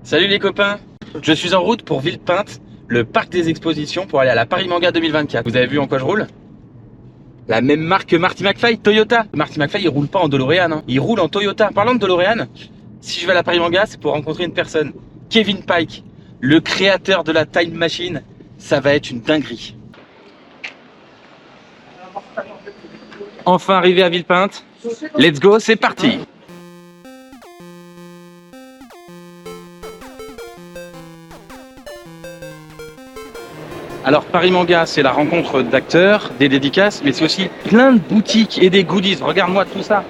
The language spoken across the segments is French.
Salut les copains, je suis en route pour Villepinte, le parc des expositions, pour aller à la Paris Manga 2024. Vous avez vu en quoi je roule? La même marque que Marty McFly, Toyota. Marty McFly il roule pas en DeLorean, hein. Il roule en Toyota. Parlant de DeLorean, si je vais à la Paris Manga, c'est pour rencontrer une personne, Kevin Pike, le créateur de la Time Machine. Ça va être une dinguerie. Enfin arrivé à Villepinte, let's go, c'est parti. Alors Paris Manga, c'est la rencontre d'acteurs, des dédicaces, mais c'est aussi plein de boutiques et des goodies. Regarde-moi tout ça.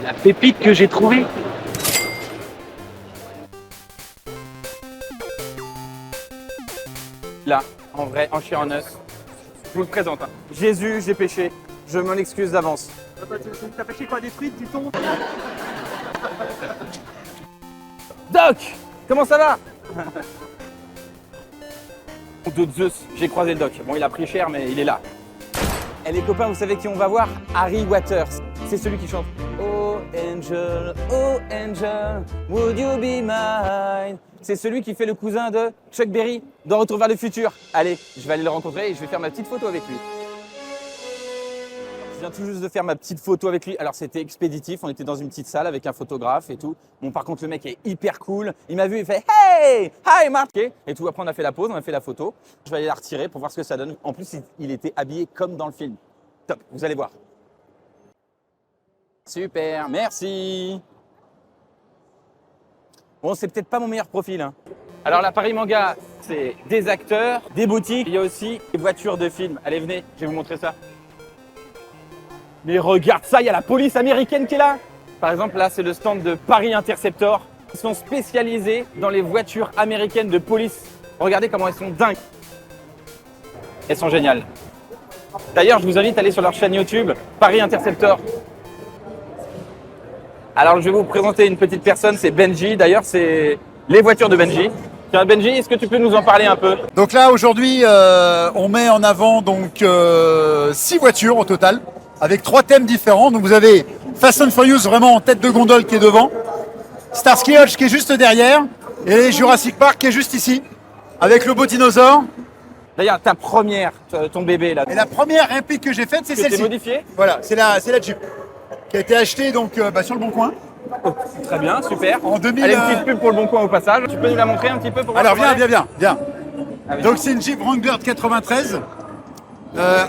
La pépite que j'ai trouvée. Là, en vrai, en chair en os, je vous le présente. Hein. Jésus, j'ai péché, je m'en excuse d'avance. T'as péché quoi, des frites, du thon? Doc, comment ça va? De Zeus, j'ai croisé le Doc. Bon, il a pris cher, mais il est là. Et les copains, vous savez qui on va voir? Harry Waters. C'est celui qui chante Oh angel, would you be mine? C'est celui qui fait le cousin de Chuck Berry dans Retour vers le futur. Allez, je vais aller le rencontrer et je vais faire ma petite photo avec lui. Je viens tout juste de faire ma petite photo avec lui. Alors c'était expéditif, on était dans une petite salle avec un photographe et tout. Bon par contre le mec est hyper cool. Il m'a vu, il fait Hey! Hi Mark! Et tout, après on a fait la pause, on a fait la photo. Je vais aller la retirer pour voir ce que ça donne. En plus il était habillé comme dans le film. Top, vous allez voir. Super, merci. Bon, c'est peut-être pas mon meilleur profil. Hein. Alors, la Paris Manga, c'est des acteurs, des boutiques. Il y a aussi des voitures de films. Allez, venez, je vais vous montrer ça. Mais regarde ça, il y a la police américaine qui est là. Par exemple, là, c'est le stand de Paris Interceptor. Ils sont spécialisés dans les voitures américaines de police. Regardez comment elles sont dingues. Elles sont géniales. D'ailleurs, je vous invite à aller sur leur chaîne YouTube, Paris Interceptor. Alors, je vais vous présenter une petite personne, c'est Benji. D'ailleurs, c'est les voitures de Benji. Tiens, Benji, est-ce que tu peux nous en parler un peu? Donc là, aujourd'hui, on met en avant donc 6 voitures au total, avec 3 thèmes différents. Donc vous avez Fast and Furious vraiment en tête de gondole qui est devant, Starsky Hutch qui est juste derrière, et Jurassic Park qui est juste ici, avec le beau dinosaure. D'ailleurs, ta première, ton bébé là. Et la première réplique que j'ai faite, c'est Que t'es celle-ci. modifiée? Voilà, c'est la Jeep, qui a été achetée donc, sur le Bon Coin. Oh, très bien, super. En 2000, Allez, une petite pub pour le Bon Coin au passage. Tu peux nous la montrer un petit peu pour voir Alors comment viens. elle est? Ah, vas-y. Donc c'est une Jeep Wrangler de 93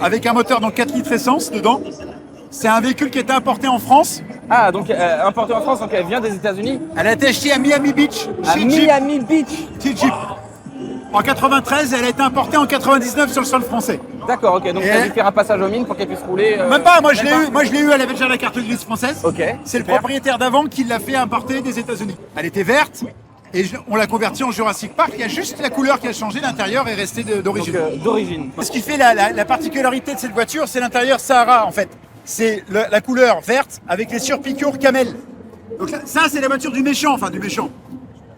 avec un moteur donc 4 litres essence dedans. C'est un véhicule qui a été importé en France. Ah, donc importée en France, donc elle vient des États-Unis. Elle a été achetée à Miami Beach À chez Jeep. Miami Beach. Chez Jeep. En 93, elle a été importée en 99 sur le sol français. D'accord, ok. Donc Et tu as elle- dû faire un passage aux mines pour qu'elle puisse rouler. Même pas, moi je même l'ai eu, elle avait déjà la carte grise française. Ok. C'est le super. propriétaire d'avant qui l'a fait importer des États-Unis. Elle était verte et on l'a convertie en Jurassic Park. Il y a juste la couleur qui a changé, l'intérieur est resté Donc d'origine. d'origine. Ce qui fait la particularité de cette voiture, c'est l'intérieur Sahara en fait. C'est la couleur verte avec les surpiqûres camel. Donc là, ça c'est la voiture du méchant,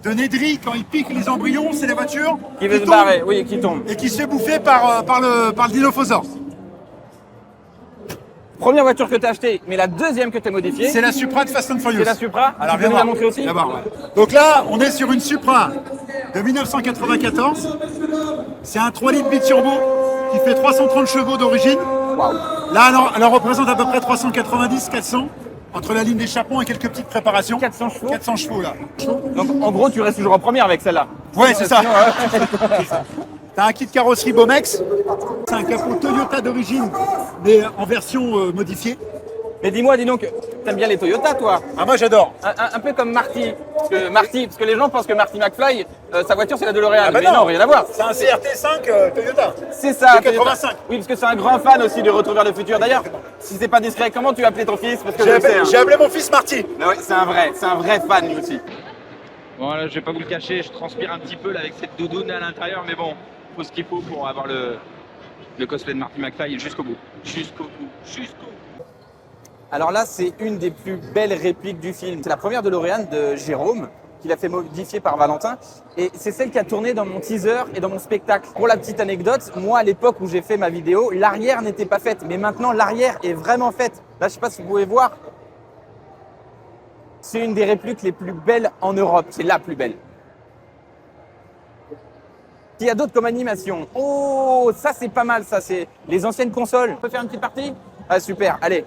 de Nedry, quand il pique les embryons, c'est la voiture Qui veut se tombe barrer, oui, qui tombe. et qui se fait bouffer par le Dilophosaure. Première voiture que tu as achetée, mais la deuxième que tu as modifiée. C'est la Supra de Fast and Furious. C'est la Supra. Alors Tu peux viens nous voir. la montrer aussi? Viens voir, ouais. Donc là, on est sur une Supra de 1994. C'est un 3 litres biturbo qui fait 330 chevaux d'origine. Waouh. Là, elle en représente à peu près 390-400 entre la ligne d'échappement et quelques petites préparations. 400 chevaux. 400 chevaux là. Donc en gros, tu restes toujours en première avec celle-là. Ouais, c'est ça. Sinon, T'as un kit carrosserie Bomex. C'est un capot Toyota d'origine, mais en version modifiée. Mais dis-moi, dis donc, t'aimes bien les Toyota, toi? Ah, moi j'adore. Un peu comme Marty. Parce que les gens pensent que Marty McFly, sa voiture, c'est la DeLorean. Ah bah mais non, rien à voir. C'est un CRT5 Toyota. C'est ça. De 85. Oui, parce que c'est un grand fan aussi de Retour vers le futur. D'ailleurs, si c'est pas discret, comment tu as appelé ton fils? Parce que je le sais. Hein. J'ai appelé mon fils Marty. Mais ouais, c'est un vrai fan lui aussi. Bon là, je vais pas vous le cacher, je transpire un petit peu là avec cette doudoune à l'intérieur, mais bon, faut ce qu'il faut pour avoir le cosplay de Marty McFly jusqu'au bout. Jusqu'au bout. Alors là, c'est une des plus belles répliques du film. C'est la première DeLorean de Jérôme, qu'il a fait modifier par Valentin. Et c'est celle qui a tourné dans mon teaser et dans mon spectacle. Pour la petite anecdote, moi, à l'époque où j'ai fait ma vidéo, l'arrière n'était pas faite. Mais maintenant, l'arrière est vraiment faite. Là, je sais pas si vous pouvez voir. C'est une des répliques les plus belles en Europe. C'est la plus belle. Il y a d'autres comme animation. Oh, ça c'est pas mal, ça c'est les anciennes consoles. On peut faire une petite partie? Ah super, allez.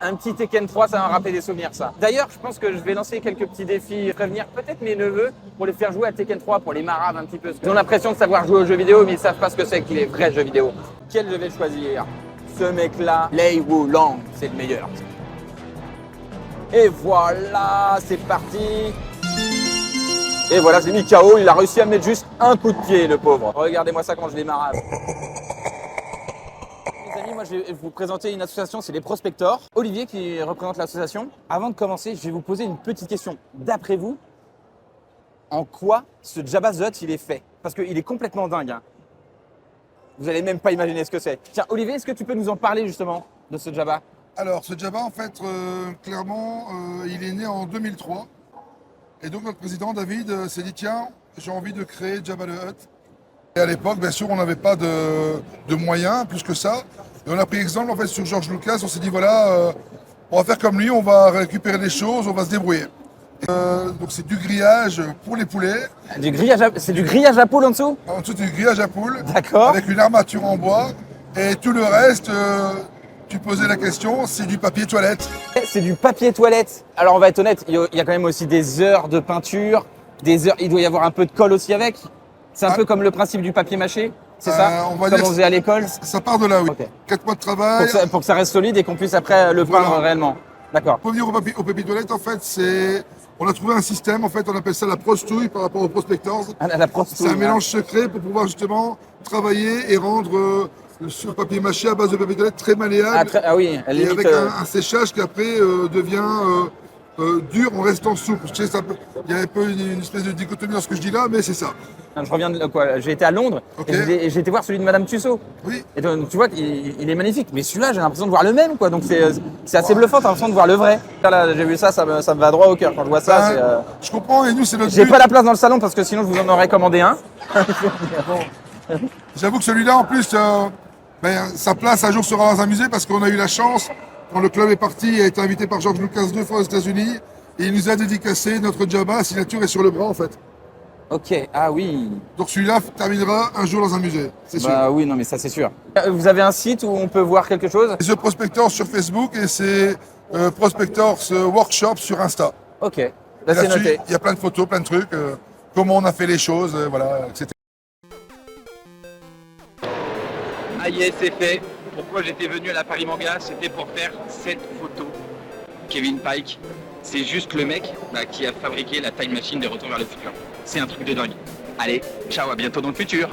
Un petit Tekken 3, ça va me rappeler des souvenirs ça. D'ailleurs, je pense que je vais lancer quelques petits défis, prévenir peut-être mes neveux pour les faire jouer à Tekken 3, pour les marave un petit peu. Ils ont l'impression de savoir jouer aux jeux vidéo, mais ils savent pas ce que c'est que les vrais jeux vidéo. Quel je vais choisir? Ce mec-là, Lei Wulong, c'est le meilleur. Et voilà, c'est parti. Et voilà, j'ai mis KO, il a réussi à me mettre juste un coup de pied, le pauvre. Regardez-moi ça quand je les marave. Les amis, moi je vais vous présenter une association, c'est les Prospectors. Olivier qui représente l'association. Avant de commencer, je vais vous poser une petite question. D'après vous, en quoi ce Jabba the Hutt il est fait? Parce qu'il est complètement dingue. Hein. Vous allez même pas imaginer ce que c'est. Tiens, Olivier, est-ce que tu peux nous en parler justement de ce Jabba? Alors, ce Jabba, en fait, clairement, il est né en 2003. Et donc, notre président, David, s'est dit, tiens, j'ai envie de créer Jabba the Hutt. Et à l'époque, bien sûr, on n'avait pas de moyens, plus que ça. Et on a pris exemple, en fait, sur George Lucas. On s'est dit, voilà, on va faire comme lui, on va récupérer des choses, on va se débrouiller. Donc, c'est du grillage pour les poulets. C'est du grillage à poule en dessous? En dessous, c'est du grillage à poules. D'accord. Avec une armature en bois. Et tout le reste... Tu posais la question, c'est du papier toilette. C'est du papier toilette. Alors on va être honnête, il y a quand même aussi des heures de peinture, des heures. Il doit y avoir un peu de colle aussi avec. C'est un peu comme le principe du papier mâché, c'est ça? On va comme dire on faisait à l'école. Ça part de là, oui. Okay. 4 mois de travail. Pour que ça reste solide et qu'on puisse après le peindre réellement. D'accord. Pour venir au papier toilette, en fait, on a trouvé un système, en fait, on appelle ça la prostouille par rapport aux prospectors. Ah, la prostouille. C'est un mélange secret pour pouvoir justement travailler et rendre ce papier mâché à base de papier toilette très malléable. Ah oui, et avec un séchage qui après devient dur en restant souple. Je sais, il y a un peu une espèce de dichotomie dans ce que je dis là, mais c'est ça. Je reviens de quoi? J'ai été à Londres et j'ai été voir celui de Madame Tussaud. Oui. Et donc, tu vois, il est magnifique. Mais celui-là, j'ai l'impression de voir le même, quoi. Donc c'est assez bluffant, t'as l'impression de voir le vrai. Là, j'ai vu ça, ça me va droit au cœur. Quand je vois ça, Je comprends, et nous, c'est notre J'ai but. pas la place dans le salon parce que sinon je vous en aurais commandé un. J'avoue que celui-là, en plus, sa place un jour sera dans un musée parce qu'on a eu la chance, quand le club est parti, il a été invité par George Lucas 2 fois aux États-Unis et il nous a dédicacé notre Jabba, la signature est sur le bras en fait. Ok, ah oui. Donc celui-là terminera un jour dans un musée, c'est sûr. Bah oui, non mais ça c'est sûr. Vous avez un site où on peut voir quelque chose? The Prospectors sur Facebook et c'est Prospectors Workshop sur Insta. Ok, là c'est noté. Il y a plein de photos, plein de trucs, comment on a fait les choses, voilà, etc. Ah yes, c'est fait. Pourquoi j'étais venu à la Paris Manga? C'était pour faire cette photo. Kevin Pike, c'est juste le mec qui a fabriqué la time machine de Retour vers le futur. C'est un truc de dingue. Allez, ciao, à bientôt dans le futur.